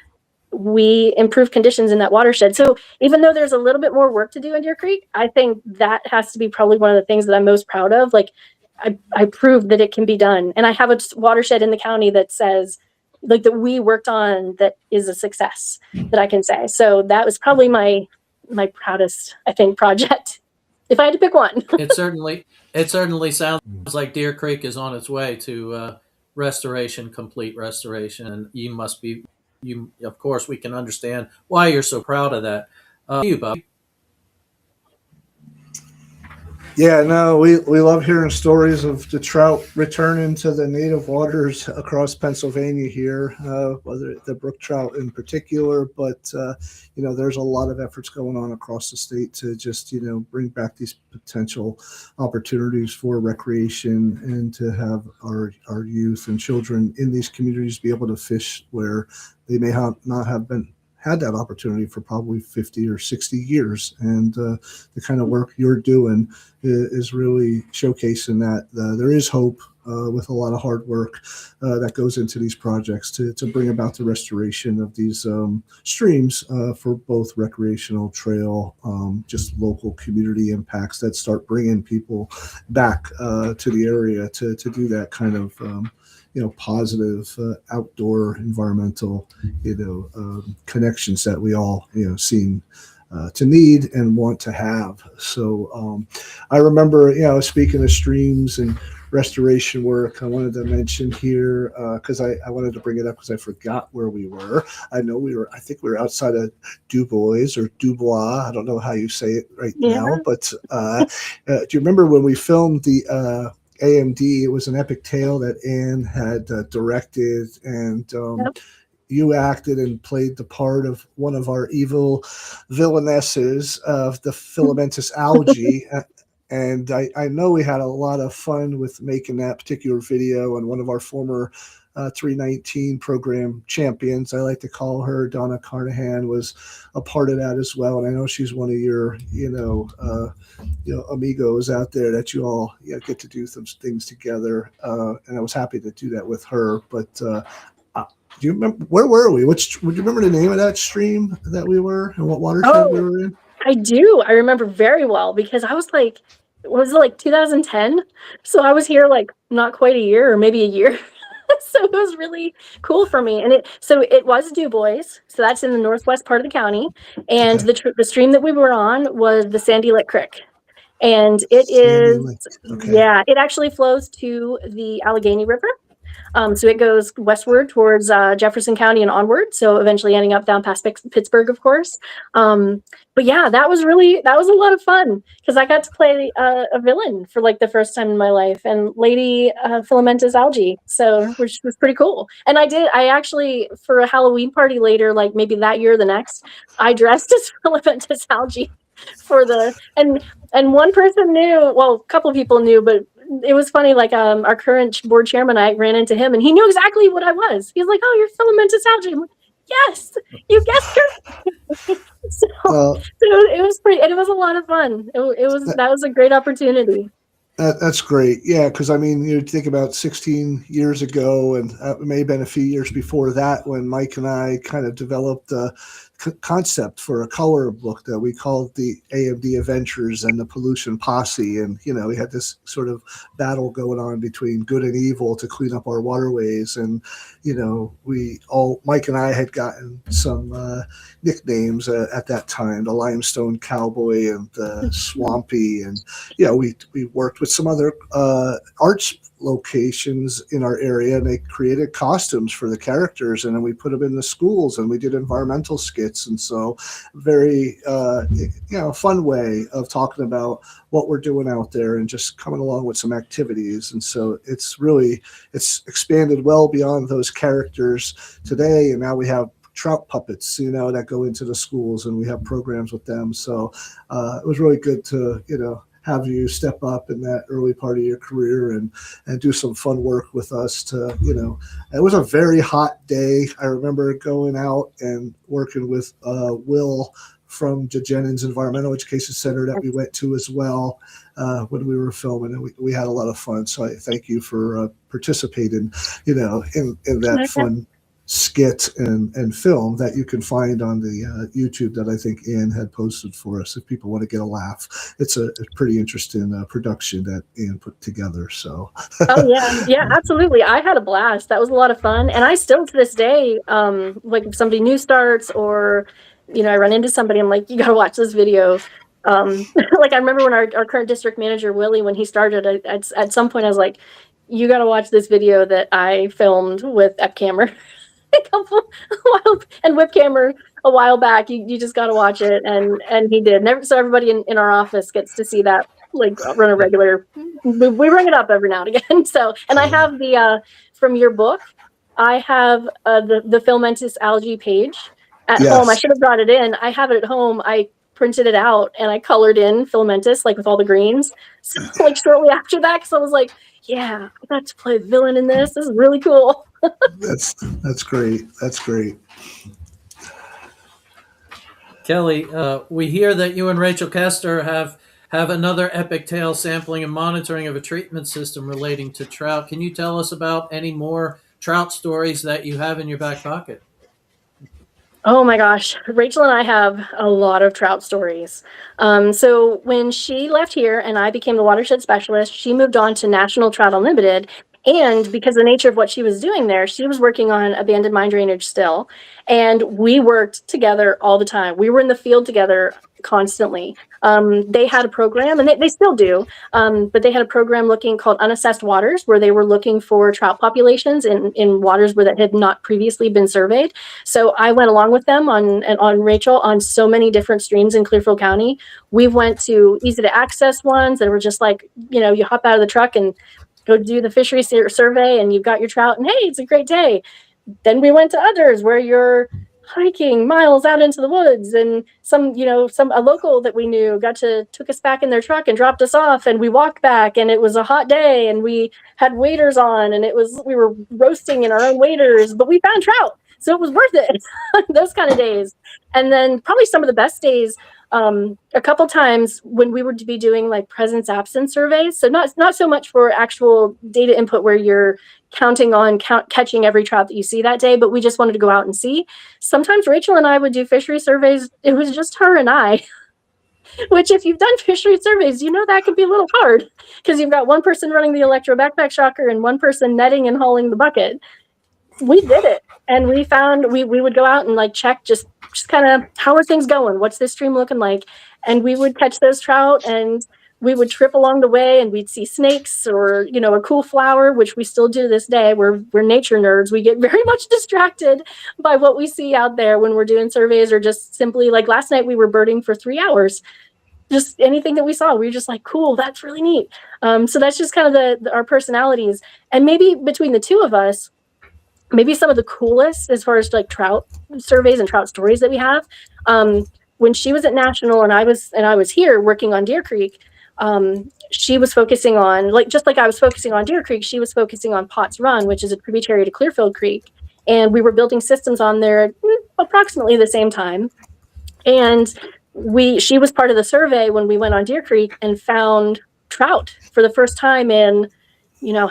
[SPEAKER 3] we improved conditions in that watershed. So even though there's a little bit more work to do in Deer Creek, I think that has to be probably one of the things that I'm most proud of. I proved that it can be done. And I have a watershed in the county that says, like, that we worked on, that is a success, that I can say. So that was probably my proudest, I think, project, if I had to pick one.
[SPEAKER 1] It certainly sounds like Deer Creek is on its way to restoration, complete restoration, and you. Of course, we can understand why you're so proud of that. You, Bob.
[SPEAKER 2] Yeah, no, we love hearing stories of the trout returning to the native waters across Pennsylvania here, whether the brook trout in particular, but there's a lot of efforts going on across the state to just bring back these potential opportunities for recreation and to have our youth and children in these communities be able to fish where they may not have been had that opportunity for probably 50 or 60 years. And the kind of work you're doing is really showcasing that there is hope with a lot of hard work that goes into these projects to bring about the restoration of these streams for both recreational, trail, just local community impacts that start bringing people back to the area to do that kind of positive outdoor environmental, connections that we all, seem to need and want to have. So I remember, speaking of streams and restoration work, I wanted to mention here, because I wanted to bring it up because I forgot where we were. I think we were outside of Dubois or Dubois. I don't know how you say it now, but do you remember when we filmed the AMD? It was an epic tale that Anne had directed, and
[SPEAKER 3] Yep.
[SPEAKER 2] you acted and played the part of one of our evil villainesses of the filamentous algae. And I know we had a lot of fun with making that particular video, and one of our former 319 program champions, I like to call her, Donna Carnahan, was a part of that as well. And I know she's one of your, amigos out there that you all get to do some things together. And I was happy to do that with her. But do you remember, where were we? Would you remember the name of that stream that we were and what watershed we were in?
[SPEAKER 3] I do. I remember very well because I was like, was it like 2010? So I was here like not quite a year or maybe a year. So it was really cool for me. And it was Dubois. So that's in the northwest part of the county. And the stream that we were on was the Sandy Lick Creek. And it it actually flows to the Allegheny River. So it goes westward towards Jefferson County and onward. So eventually ending up down past Pittsburgh, of course. But yeah, that was a lot of fun because I got to play a villain for like the first time in my life, and Lady Filamentous Algae. So which was pretty cool. And I actually, for a Halloween party later, like maybe that year or the next, I dressed as Filamentous Algae and one person knew, well, a couple of people knew, but it was funny, like our current board chairman, I ran into him and he knew exactly what I was. He was like, "Oh, you're Filamentous Algae." I'm like, "Yes, you guessed her." So it was it was a lot of fun. That was a great opportunity.
[SPEAKER 2] That's great. Yeah, because I mean, you think about 16 years ago, and it may have been a few years before that when Mike and I kind of developed the concept for a color book that we called the AMD Adventures and the Pollution Posse. And, we had this sort of battle going on between good and evil to clean up our waterways. And, Mike and I had gotten some nicknames at that time, the Limestone Cowboy and the Swampy. And, we worked with some other arts locations in our area, and they created costumes for the characters, and then we put them in the schools, and we did environmental skits. And so very fun way of talking about what we're doing out there and just coming along with some activities. And so it's expanded well beyond those characters today, and now we have trout puppets that go into the schools, and we have programs with them. So it was really good to have you step up in that early part of your career and do some fun work with us it was a very hot day. I remember going out and working with Will from Jennings Environmental Education Center that we went to as well when we were filming, and we had a lot of fun. So I thank you for participating, in that fun skit and film that you can find on the YouTube that I think Ann had posted for us if people want to get a laugh. It's a pretty interesting production that Ann put together. So.
[SPEAKER 3] Oh yeah, absolutely. I had a blast. That was a lot of fun, and I still to this day, like if somebody new starts or I run into somebody, I'm like, you got to watch this video. Like I remember when our current district manager Willie, when he started, at some point I was like, you got to watch this video that I filmed with F camera. And whip camera a while back. You just got to watch it, and he did. So everybody in our office gets to see that, like run a regular. We bring it up every now and again. So, and I have the from your book, I have the Filmentis algae page at home. I should have brought it in. I have it at home. I printed it out and I colored in Filmentis, like with all the greens. So like shortly after that, because I was like, yeah, I got to play villain in this. This is really cool.
[SPEAKER 2] That's great. That's great.
[SPEAKER 1] Kelly, we hear that you and Rachel Kester have another epic tale sampling and monitoring of a treatment system relating to trout. Can you tell us about any more trout stories that you have in your back pocket?
[SPEAKER 3] Oh my gosh, Rachel and I have a lot of trout stories. So when she left here and I became the watershed specialist, she moved on to National Trout Unlimited. And because of the nature of what she was doing there, she was working on abandoned mine drainage still. And we worked together all the time. We were in the field together constantly. They had a program, and they still do, but they had a program called Unassessed Waters, where they were looking for trout populations in waters where that had not previously been surveyed. So I went along with them on Rachel on so many different streams in Clearfield County. We went to easy to access ones that were just like, you hop out of the truck and go do the fishery survey and you've got your trout and hey, it's a great day. Then we went to others where you're hiking miles out into the woods, and a local that we knew took us back in their truck and dropped us off, and we walked back, and it was a hot day and we had waders on, and we were roasting in our own waders, but we found trout. So it was worth it. Those kind of days. And then probably some of the best days, a couple times when we would be doing like presence absence surveys. So not so much for actual data input where you're counting on catching every trout that you see that day, but we just wanted to go out and see. Sometimes Rachel and I would do fishery surveys. It was just her and I, which if you've done fishery surveys, that could be a little hard because you've got one person running the electro backpack shocker and one person netting and hauling the bucket. We did it, and we found we would go out and like check just kind of how are things going, what's this stream looking like, and we would catch those trout, and we would trip along the way and we'd see snakes or a cool flower, which we still do to this day. We're nature nerds. We get very much distracted by what we see out there when we're doing surveys, or just simply like last night we were birding for 3 hours. Just anything that we saw, we were just like, cool, that's really neat. So that's just kind of our personalities, and maybe between the two of us, maybe some of the coolest as far as like trout surveys and trout stories that we have. When she was at National and I was here working on Deer Creek, she was focusing on, just like I was focusing on Deer Creek, she was focusing on Potts Run, which is a tributary to Clearfield Creek. And we were building systems on there approximately the same time. And she was part of the survey when we went on Deer Creek and found trout for the first time in,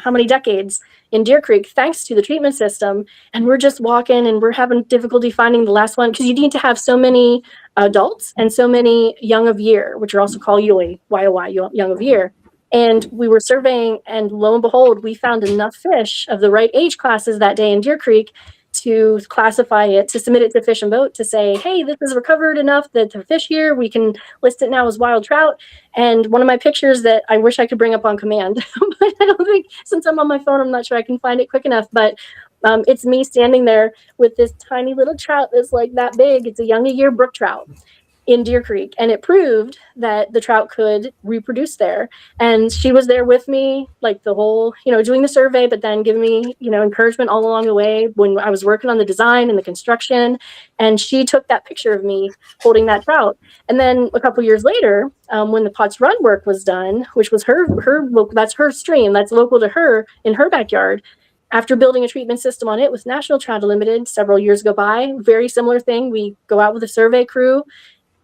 [SPEAKER 3] how many decades in Deer Creek, thanks to the treatment system. And we're just walking and we're having difficulty finding the last one because you need to have so many adults and so many young of year, which are also called YOY, young of year. And we were surveying, and lo and behold, we found enough fish of the right age classes that day in Deer Creek to classify it, to submit it to Fish and Boat to say, hey, this is recovered enough that to fish here, we can list it now as wild trout. And one of my pictures that I wish I could bring up on command, but I don't think, since I'm on my phone, I'm not sure I can find it quick enough, but it's me standing there with this tiny little trout that's like that big. It's a young a year brook trout in Deer Creek, and it proved that the trout could reproduce there. And she was there with me like the whole, doing the survey, but then giving me, encouragement all along the way when I was working on the design and the construction. And she took that picture of me holding that trout. And then a couple years later, when the Potts Run work was done, which was that's her stream, that's local to her in her backyard. After building a treatment system on it with National Trout Unlimited, several years go by, very similar thing. We go out with a survey crew,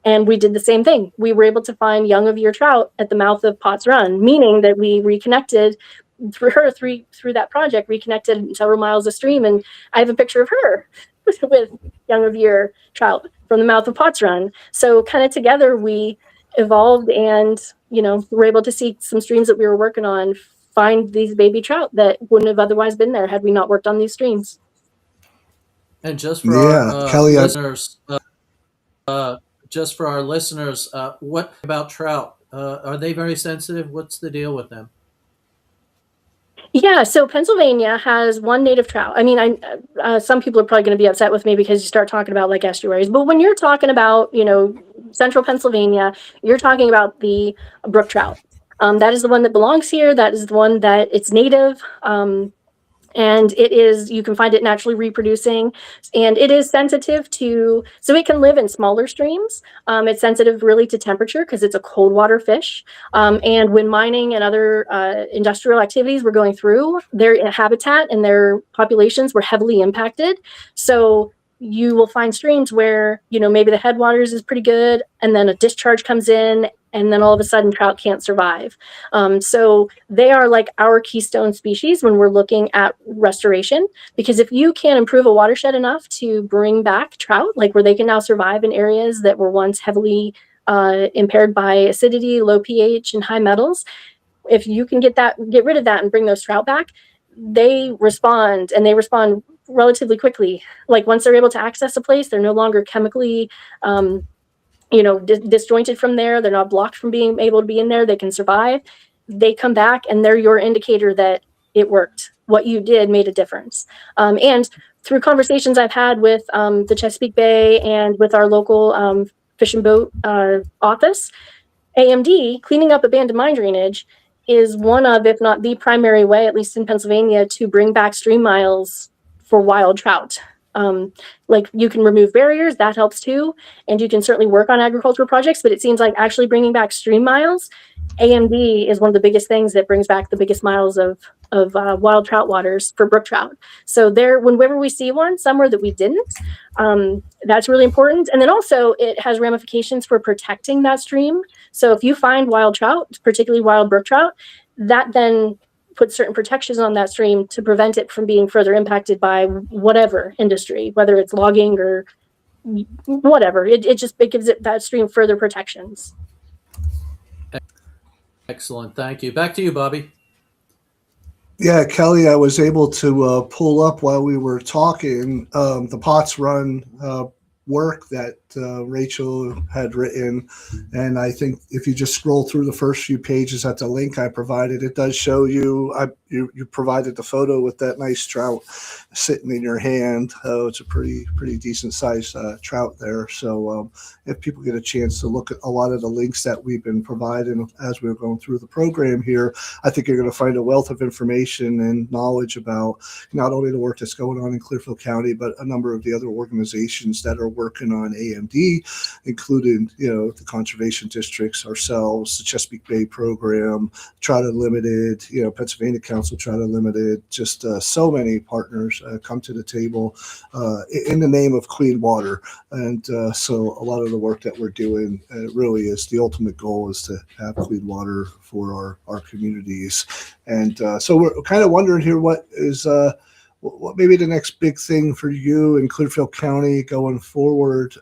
[SPEAKER 3] and we did the same thing. We were able to find young of year trout at the mouth of Potts Run, meaning that we reconnected through that project, reconnected several miles of stream, and I have a picture of her with young of year trout from the mouth of Potts Run. So kind of together we evolved, and were able to see some streams that we were working on find these baby trout that wouldn't have otherwise been there had we not worked on these streams.
[SPEAKER 1] And just for our
[SPEAKER 2] Yeah, Kelly,
[SPEAKER 1] listeners, what about trout? Are they very sensitive? What's the deal with them?
[SPEAKER 3] Yeah, so Pennsylvania has one native trout. I mean, some people are probably going to be upset with me because you start talking about like estuaries, but when you're talking about, central Pennsylvania, you're talking about the brook trout. That is the one that belongs here. That is the one that it's native. And you can find it naturally reproducing, and it is sensitive so it can live in smaller streams. It's sensitive really to temperature because it's a cold water fish. And when mining and other industrial activities were going through, their habitat and their populations were heavily impacted. So you will find streams where, maybe the headwaters is pretty good, and then a discharge comes in, and then all of a sudden trout can't survive. So they are like our keystone species when we're looking at restoration, because if you can improve a watershed enough to bring back trout, like where they can now survive in areas that were once heavily impaired by acidity, low pH, and high metals, if you can get rid of that and bring those trout back, they respond, and they respond relatively quickly. Like once they're able to access a place, they're no longer chemically disjointed from there. They're not blocked from being able to be in there. They can survive. They come back, and they're your indicator that it worked. What you did made a difference. And through conversations I've had with the Chesapeake Bay and with our local fish and boat office, AMD, cleaning up abandoned mine drainage, is one of, if not the primary way, at least in Pennsylvania, to bring back stream miles for wild trout. Like you can remove barriers, that helps too, and you can certainly work on agricultural projects, but it seems like actually bringing back stream miles, AMD is one of the biggest things that brings back the biggest miles of wild trout waters for brook trout. So whenever we see one somewhere that we didn't, that's really important. And then also it has ramifications for protecting that stream. So if you find wild trout, particularly wild brook trout, that then put certain protections on that stream to prevent it from being further impacted by whatever industry, whether it's logging or whatever. It gives that stream further protections.
[SPEAKER 1] Excellent. Thank you. Back to you, Bobby.
[SPEAKER 2] Yeah, Kelly, I was able to pull up while we were talking the Potts Run work that Rachel had written, and I think if you just scroll through the first few pages at the link I provided, it does show you. You provided the photo with that nice trout sitting in your hand. It's a pretty decent sized trout there. So if people get a chance to look at a lot of the links that we've been providing as we're going through the program here, I think you're going to find a wealth of information and knowledge about not only the work that's going on in Clearfield County, but a number of the other organizations that are working on AMD, including the conservation districts, ourselves, the Chesapeake Bay program, Trout Unlimited, Pennsylvania Council Trout Unlimited, just so many partners come to the table in the name of clean water. And so a lot of the work that we're doing really is the ultimate goal is to have clean water for our communities. And so we're kind of wondering here what maybe the next big thing for you in Clearfield County going forward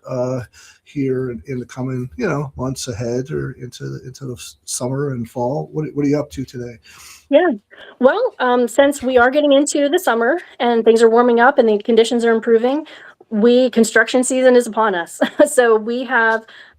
[SPEAKER 2] here in the coming months ahead or into the summer and fall. What are you up to today?
[SPEAKER 3] Yeah, well, since we are getting into the summer and things are warming up and the conditions are improving, construction season is upon us. So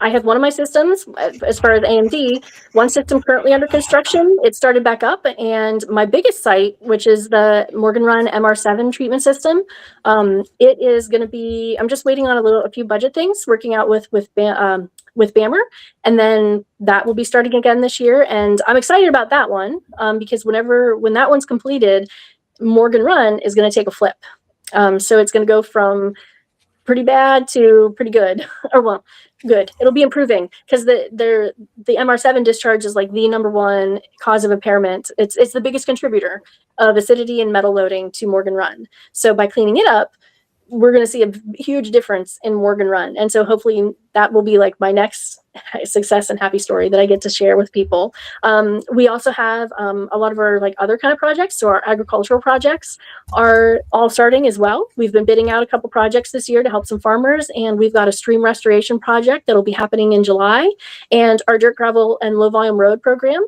[SPEAKER 3] I have one of my systems, as far as AMD, one system currently under construction. It started back up, and my biggest site, which is the Morgan Run MR7 treatment system, it is going to be, I'm just waiting on a few budget things, working out with BAMR, and then that will be starting again this year. And I'm excited about that one because when that one's completed, Morgan Run is going to take a flip. So it's going to go from pretty bad to pretty good, or well, good. It'll be improving because the MR7 discharge is like the number one cause of impairment. It's the biggest contributor of acidity and metal loading to Morgan Run. So by cleaning it up, we're going to see a huge difference in Morgan Run. And so hopefully that will be like my next success and happy story that I get to share with people. We also have a lot of our like other kind of projects. So our agricultural projects are all starting as well. We've been bidding out a couple projects this year to help some farmers, and we've got a stream restoration project that'll be happening in July, and our dirt, gravel, and low volume road program.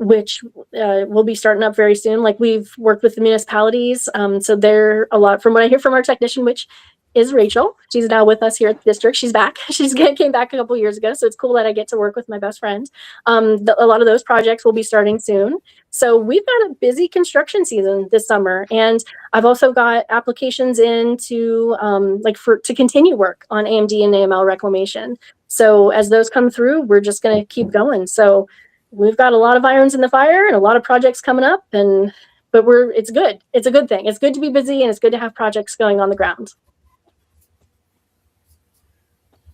[SPEAKER 3] Which will be starting up very soon. Like we've worked with the municipalities. So they're a lot, from what I hear from our technician, which is Rachel. She's now with us here at the district. She's back. Came back a couple years ago. So it's cool that I get to work with my best friend. A lot of those projects will be starting soon. So we've got a busy construction season this summer. And I've also got applications in to to continue work on AMD and AML reclamation. So as those come through, we're just going to keep going. So we've got a lot of irons in the fire and a lot of projects coming up, but it's good. It's a good thing. It's good to be busy, and it's good to have projects going on the ground.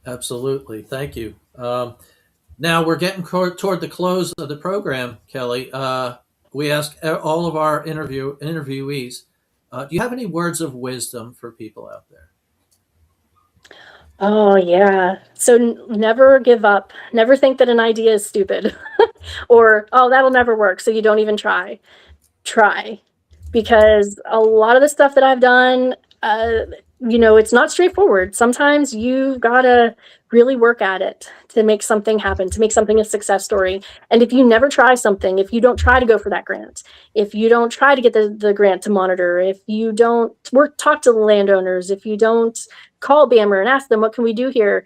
[SPEAKER 1] Absolutely. Thank you. Now we're getting toward the close of the program, Kelly. We ask all of our interviewees, do you have any words of wisdom for people out there?
[SPEAKER 3] Oh, yeah. So never give up. Never think that an idea is stupid or, oh, that'll never work. So you don't even try. Try. Because a lot of the stuff that I've done, it's not straightforward. Sometimes you've got to really work at it to make something happen, to make something a success story. And if you never try something, if you don't try to go for that grant, if you don't try to get the grant to monitor, if you don't talk to the landowners, if you don't call BAMR and ask them, what can we do here?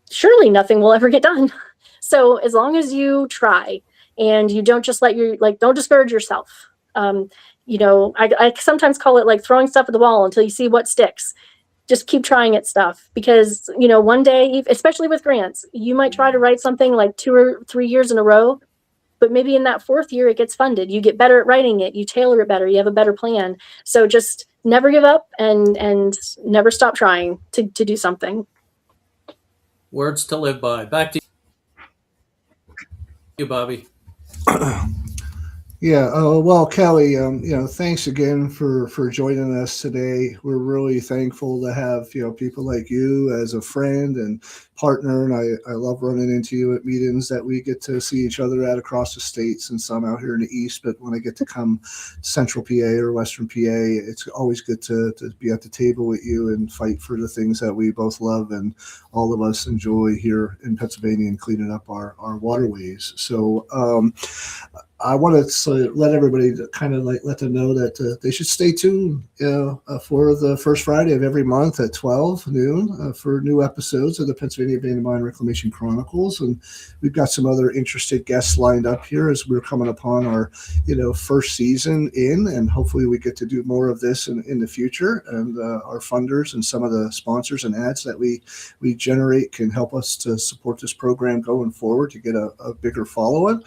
[SPEAKER 3] Surely nothing will ever get done. So as long as you try and you don't just don't discourage yourself. I sometimes call it like throwing stuff at the wall until you see what sticks. Just keep trying at stuff, because, one day, especially with grants, you might try to write something like 2 or 3 years in a row, but maybe in that 4th year it gets funded. You get better at writing it. You tailor it better. You have a better plan. So just never give up and never stop trying to do something.
[SPEAKER 1] Words to live by. Back to you, Bobby.
[SPEAKER 2] Yeah, well, Kelly, thanks again for joining us today. We're really thankful to have people like you as a friend and partner, and I love running into you at meetings that we get to see each other at across the state, since I'm out here in the east. But when I get to come central PA or western PA, it's always good to be at the table with you and fight for the things that we both love and all of us enjoy here in Pennsylvania, and cleaning up our waterways. So I want to let everybody kind of let them know that they should stay tuned for the first Friday of every month at 12 noon for new episodes of the Pennsylvania Abandoned Mine Reclamation Chronicles. And we've got some other interested guests lined up here as we're coming upon our first season in, and hopefully we get to do more of this in the future. And our funders and some of the sponsors and ads that we generate can help us to support this program going forward to get a bigger following.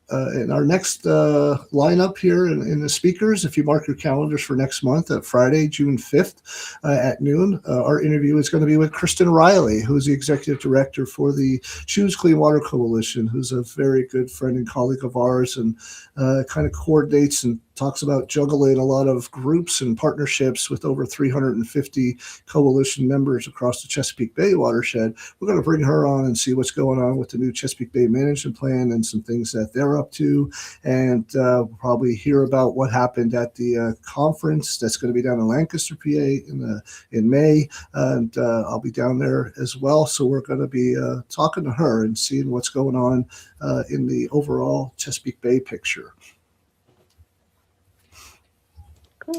[SPEAKER 2] And our next lineup here in the speakers, if you mark your calendars for next month at Friday, June 5th at noon, our interview is going to be with Kristen Riley, who's the executive director for the Choose Clean Water Coalition, who's a very good friend and colleague of ours, and kind of coordinates and talks about juggling a lot of groups and partnerships with over 350 coalition members across the Chesapeake Bay watershed. We're going to bring her on and see what's going on with the new Chesapeake Bay Management Plan and some things that they're up to. And we'll probably hear about what happened at the conference that's going to be down in Lancaster, PA in May. And I'll be down there as well. So we're going to be talking to her and seeing what's going on in the overall Chesapeake Bay picture.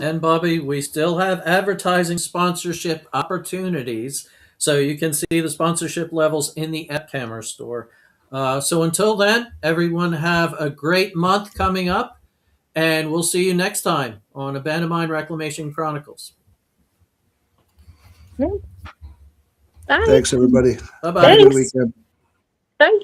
[SPEAKER 1] And Bobby, we still have advertising sponsorship opportunities, so you can see the sponsorship levels in the App Camera store. So until then, everyone have a great month coming up, and we'll see you next time on Abandoned Mine Reclamation Chronicles.
[SPEAKER 3] Bye.
[SPEAKER 2] Thanks, everybody.
[SPEAKER 1] Bye-bye.
[SPEAKER 2] Have a good weekend.
[SPEAKER 3] Bye.